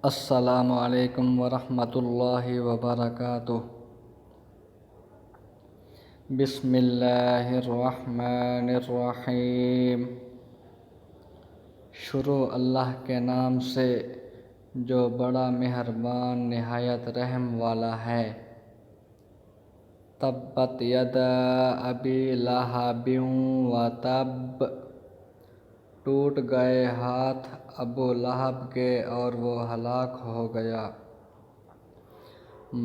السلام علیکم ورحمۃ اللہ وبرکاتہ۔ بسم اللہ الرحمن الرحیم۔ شروع اللہ کے نام سے جو بڑا مہربان نہایت رحم والا ہے۔ تبت یدا ابی لہب وتب، ٹوٹ گئے ہاتھ ابو لہب کے اور وہ ہلاک ہو گیا۔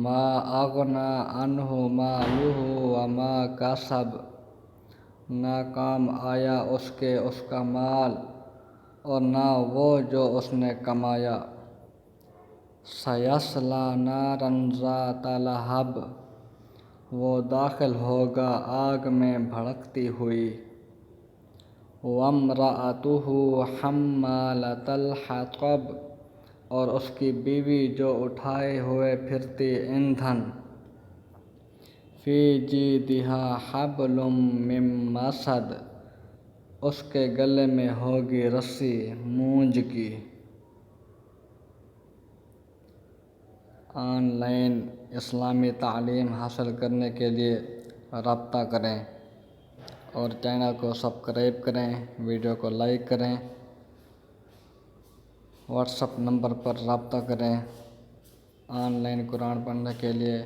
ما اغنی عنہ مالہ وما کسب، نہ کام آیا اس کے اس کا مال اور نہ وہ جو اس نے کمایا۔ سیصلی نارا ذات لہب، وہ داخل ہوگا آگ میں بھڑکتی ہوئی۔ وامرأتہ حمالۃ الحطب، اور اس کی بیوی جو اٹھائے ہوئے پھرتی ایندھن۔ فی جیدہا حبل من مسد، اس کے گلے میں ہوگی رسی مونج کی۔ آن لائن اسلامی تعلیم حاصل کرنے کے لیے رابطہ کریں اور چینل کو سبسکرائب کریں، ویڈیو کو لائک کریں، واٹس ایپ نمبر پر رابطہ کریں آن لائن قرآن پڑھنے کے لیے۔